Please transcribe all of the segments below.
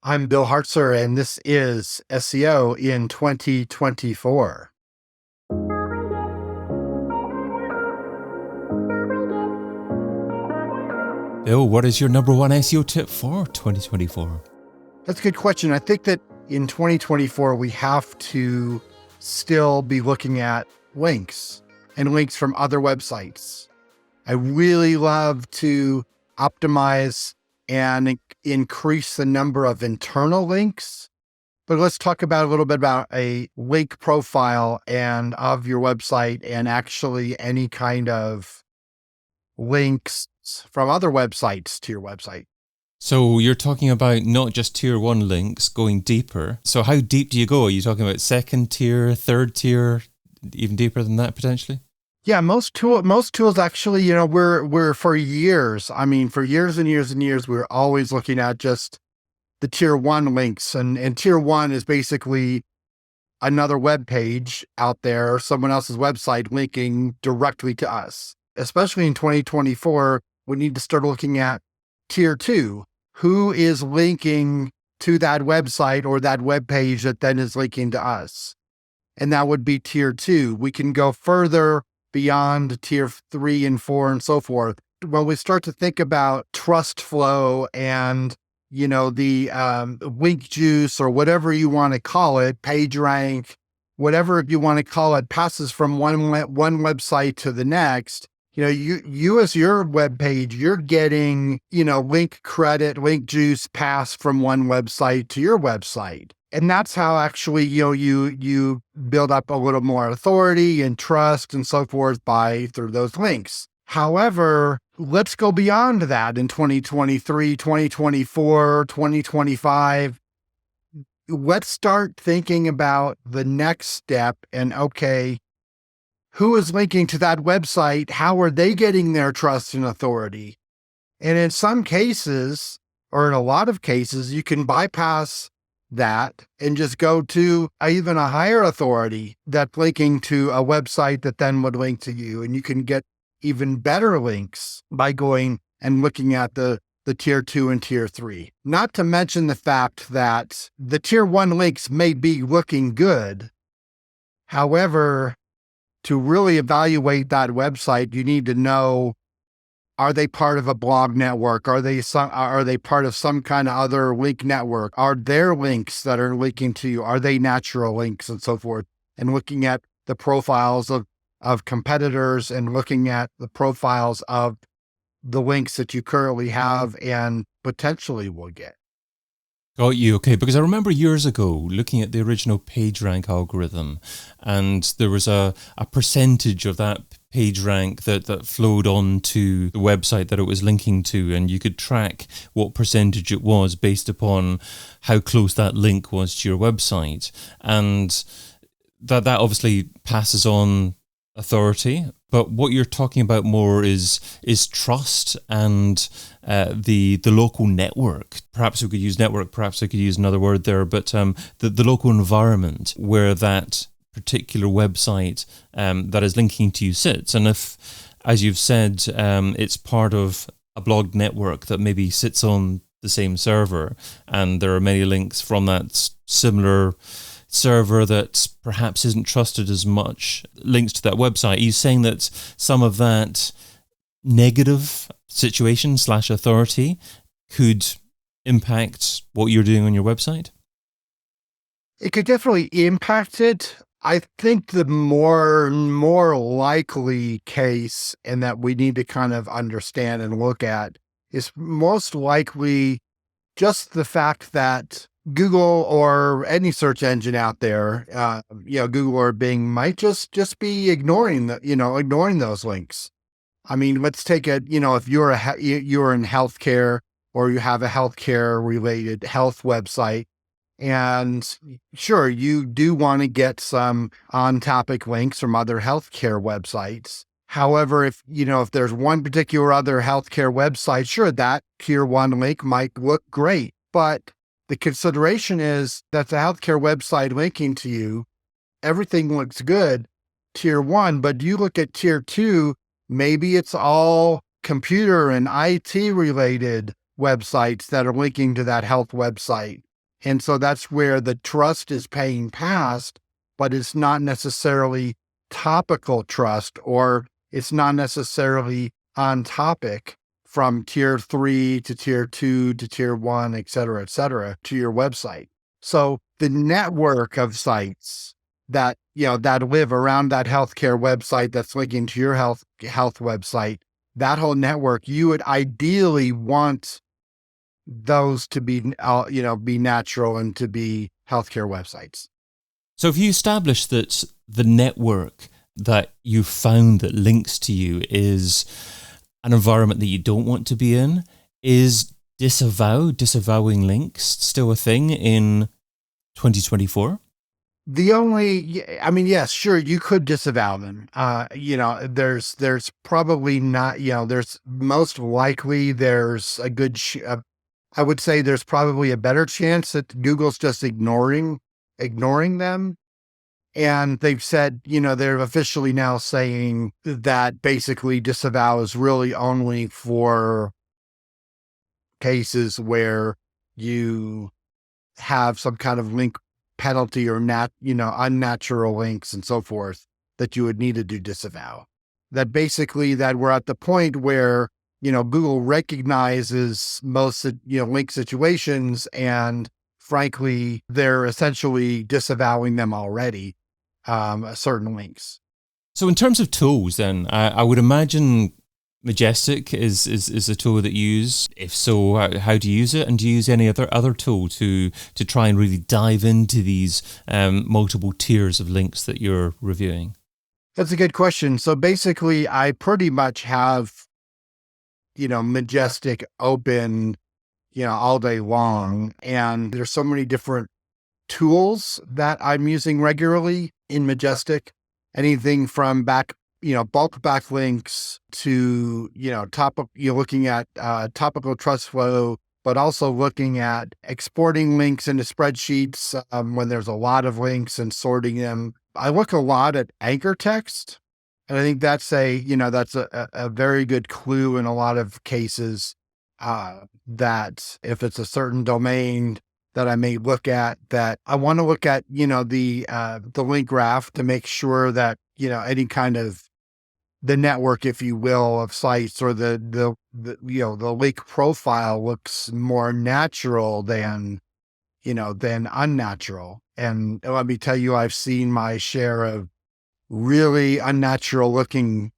I'm Bill Hartzer, and this is SEO in 2024. Bill, what is your number one SEO tip for 2024? That's a good question. I think that in 2024, we have to still be looking at links and links from other websites. I really love to optimize and increase the number of internal links. But let's talk about a little bit about a link profile and of your website and actually any kind of links from other websites to your website. So you're talking about not just tier one links, going deeper. So how deep do you go? Are you talking about second tier, third tier, even deeper than that potentially? Yeah, most tools actually, we're for years. For years and years and years, we're always looking at just the tier one links, and tier one is basically another web page out there, someone else's website linking directly to us. Especially in 2024, we need to start looking at tier two. Who is linking to that website or that web page that then is linking to us? And that would be tier two. We can go further beyond tier 3 and 4 and so forth. When we start to think about trust flow and the link juice or whatever you want to call it, page rank, whatever you want to call it, passes from one website to the next. You as your web page, you're getting, link credit, link juice pass from one website to your website. And that's how actually, you build up a little more authority and trust and so forth through those links. However, let's go beyond that in 2023, 2024, 2025. Let's start thinking about the next step and, okay, who is linking to that website? How are they getting their trust and authority? And in some cases, or in a lot of cases, you can bypass that and just go to even a higher authority that's linking to a website that then would link to you. And you can get even better links by going and looking at the tier 2 and tier 3. Not to mention the fact that the tier 1 links may be looking good. However, to really evaluate that website, you need to know, are they part of a blog network? Are they part of some kind of other link network? Are there links that are linking to you? Are they natural links and so forth? And looking at the profiles of competitors and looking at the profiles of the links that you currently have and potentially will get. Got you. Okay. Because I remember years ago looking at the original PageRank algorithm, and there was a percentage of that PageRank that flowed on to the website that it was linking to, and you could track what percentage it was based upon how close that link was to your website. And that obviously passes on authority. But what you're talking about more is trust and the local network. Perhaps we could use network, perhaps I could use another word there, but the local environment where that particular website that is linking to you sits. And if, as you've said, it's part of a blog network that maybe sits on the same server, and there are many links from that similar server that perhaps isn't trusted as much, links to that website. Are you saying that some of that negative situation / authority could impact what you're doing on your website? It could definitely impact it. I think the more likely case, and that we need to kind of understand and look at, is most likely just the fact that Google or any search engine out there, Google or Bing might just be ignoring those links. Let's take it, if you're in healthcare or you have a healthcare related health website, and sure, you do want to get some on topic links from other healthcare websites. However, if there's one particular other healthcare website, sure, that tier 1 link might look great, but the consideration is that the healthcare website linking to you, everything looks good, tier 1, but you look at tier 2, maybe it's all computer and IT related websites that are linking to that health website. And so that's where the trust is paying past, but it's not necessarily topical trust, or it's not necessarily on topic from tier 3 to tier 2 to tier 1, et cetera, to your website. So the network of sites that, that live around that healthcare website that's linking to your health website, that whole network, you would ideally want those to be, be natural and to be healthcare websites. So if you establish that the network that you found that links to you is an environment that you don't want to be in, is disavowing links still a thing in 2024? Yes, sure, you could disavow them. There's probably not, there's most likely there's a good, I would say there's probably a better chance that Google's just ignoring them. And they've said, they're officially now saying that basically disavow is really only for cases where you have some kind of link penalty or unnatural links and so forth that you would need to do disavow. That basically that we're at the point where, Google recognizes most, link situations, and frankly, they're essentially disavowing them already, certain links. So in terms of tools then, I would imagine Majestic is a tool that you use. If so, how do you use it? And do you use any other tool to try and really dive into these multiple tiers of links that you're reviewing? That's a good question. So basically, I pretty much have, Majestic open, all day long. And there's so many different tools that I'm using regularly in Majestic. Anything from bulk backlinks to, looking at topical trust flow, but also looking at exporting links into spreadsheets when there's a lot of links and sorting them. I look a lot at anchor text, and I think that's a very good clue in a lot of cases, that if it's a certain domain that I may look at, that I want to look at, the link graph to make sure that, any kind of the network, if you will, of sites, or the link profile looks more natural than unnatural. And let me tell you, I've seen my share of really unnatural looking,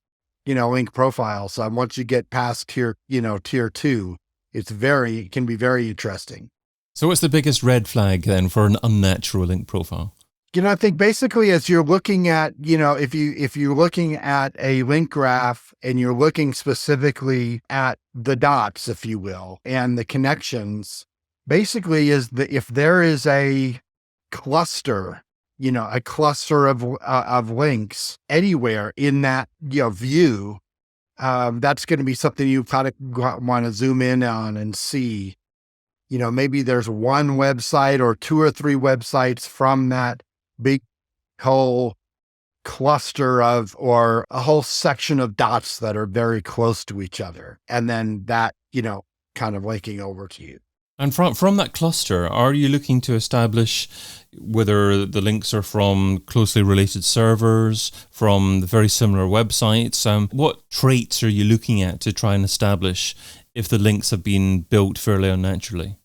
link profiles. Once you get past tier 2, it can be very interesting. So what's the biggest red flag then for an unnatural link profile? I think basically as you're looking at, if you're looking at a link graph and you're looking specifically at the dots, if you will, and the connections, basically if there is a cluster, a cluster of links anywhere in that, view, that's going to be something you kind of want to zoom in on and see. Maybe there's one website or 2 or 3 websites from that big whole cluster or a whole section of dots that are very close to each other. And then that, kind of linking over to you. And from that cluster, are you looking to establish whether the links are from closely related servers, from very similar websites? What traits are you looking at to try and establish if the links have been built fairly unnaturally?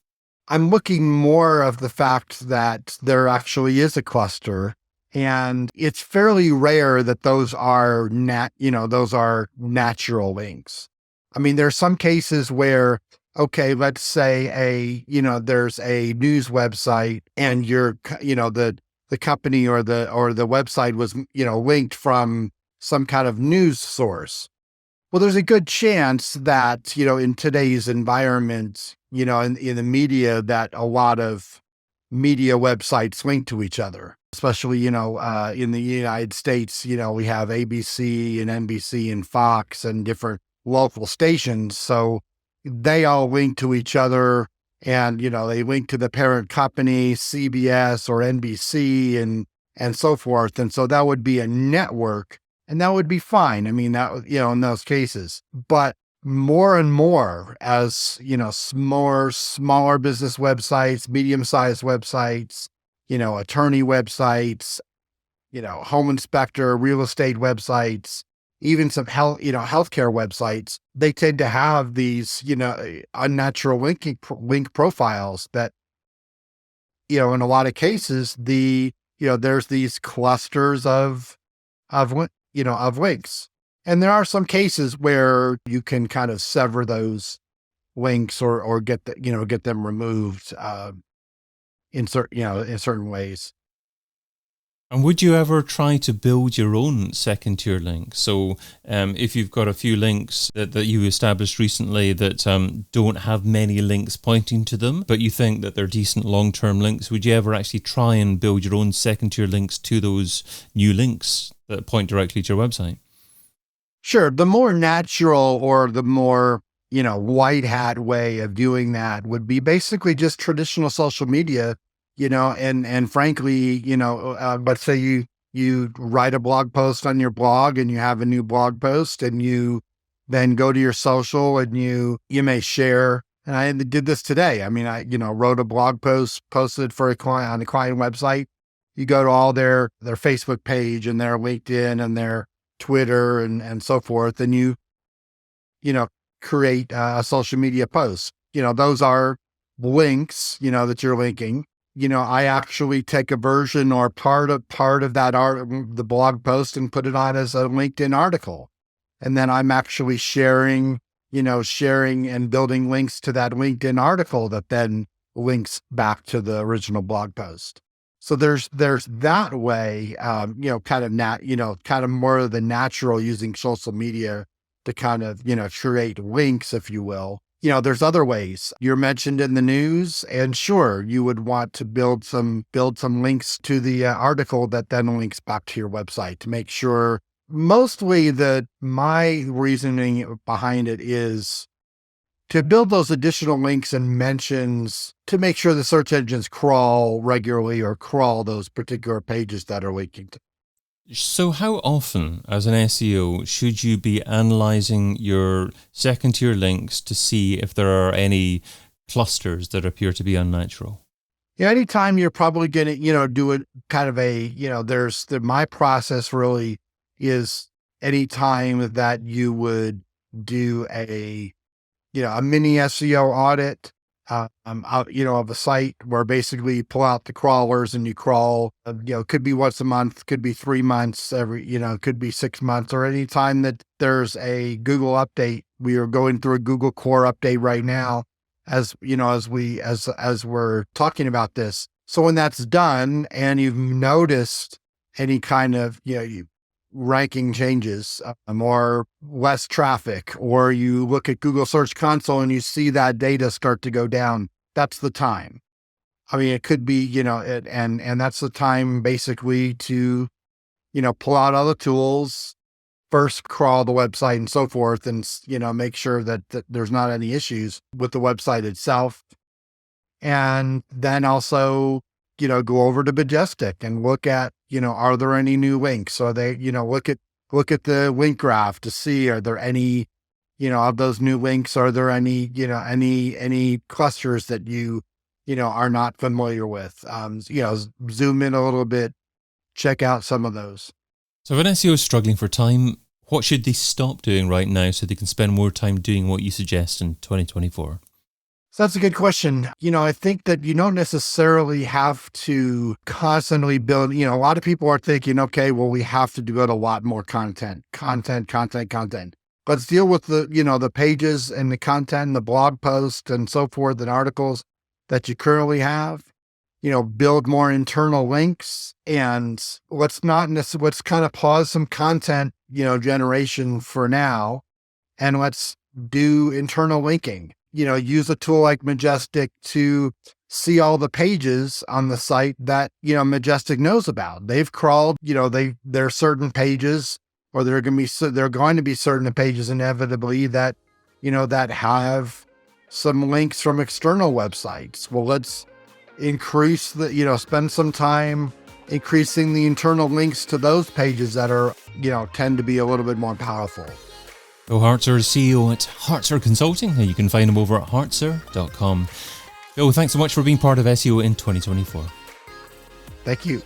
I'm looking more of the fact that there actually is a cluster, and it's fairly rare that those are those are natural links. I mean, there's some cases where, okay, let's say there's a news website, and the company or the website was, linked from some kind of news source. Well, there's a good chance that, in today's environment, in the media, that a lot of media websites link to each other, especially, in the United States, we have ABC and NBC and Fox and different local stations. So they all link to each other, and, they link to the parent company, CBS or NBC and so forth. And so that would be a network. And that would be fine. I mean, that, in those cases. But more and more as, smaller business websites, medium-sized websites, attorney websites, home inspector, real estate websites, even some healthcare websites, they tend to have these, unnatural link profiles that, in a lot of cases, there's these clusters of links. And there are some cases where you can kind of sever those links or get them removed, in certain ways. And would you ever try to build your own second tier link? So if you've got a few links that you established recently that don't have many links pointing to them, but you think that they're decent long-term links, would you ever actually try and build your own second tier links to those new links that point directly to your website? Sure. The more natural or the more, white hat way of doing that would be basically just traditional social media, and frankly, let's say you write a blog post on your blog and you have a new blog post and you then go to your social and you may share. And I did this today. I mean, I, wrote a blog post, posted for a client on a client website. You go to all their Facebook page and their LinkedIn and their Twitter and so forth. And you create a social media post. Those are links, that you're linking. I actually take a version or part of that the blog post and put it on as a LinkedIn article. And then I'm actually sharing and building links to that LinkedIn article that then links back to the original blog post. So there's that way, kind of more of the natural using social media to kind of, create links, if you will. There's other ways. You're mentioned in the news, and sure, you would want to build some links to the article that then links back to your website to make sure. Mostly my reasoning behind it is to build those additional links and mentions to make sure the search engines crawl regularly or crawl those particular pages that are linking to. So how often as an SEO should you be analyzing your second tier links to see if there are any clusters that appear to be unnatural? Yeah, anytime you're probably going to, do it kind of my process really is anytime that you would do a mini SEO audit, of a site where basically you pull out the crawlers and you crawl, could be once a month, could be 3 months, could be 6 months, or any time that there's a Google update. We are going through a Google core update right now as we're talking about this. So when that's done and you've noticed any kind of, ranking changes, or less traffic, or you look at Google Search Console and you see that data start to go down, that's the time. I mean, it could be, and that's the time basically to, pull out other tools, first crawl the website and so forth, and, make sure that there's not any issues with the website itself. And then also, go over to Majestic and look at, are there any new links? So they, look at the link graph to see, are there any, of those new links, are there any, any clusters that you are not familiar with? Zoom in a little bit, check out some of those. So if an SEO is struggling for time, what should they stop doing right now so they can spend more time doing what you suggest in 2024? So that's a good question. I think that you don't necessarily have to constantly build, a lot of people are thinking, okay, well, we have to build a lot more content. Let's deal with the pages and the content, the blog posts and so forth and articles that you currently have, build more internal links, and let's kind of pause some content, generation for now, and let's do internal linking. Use a tool like Majestic to see all the pages on the site that, Majestic knows about. They've crawled, there are certain pages, or there are going to be certain pages inevitably that, that have some links from external websites. Well, let's increase spend some time increasing the internal links to those pages that are, tend to be a little bit more powerful. Phil Hartzer is CEO at Hartzer Consulting, and you can find him over at hartzer.com. Phil, thanks so much for being part of SEO in 2024. Thank you.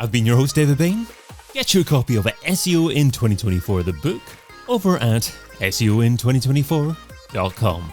I've been your host, David Bain. Get your copy of SEO in 2024, the book, over at seoin2024.com.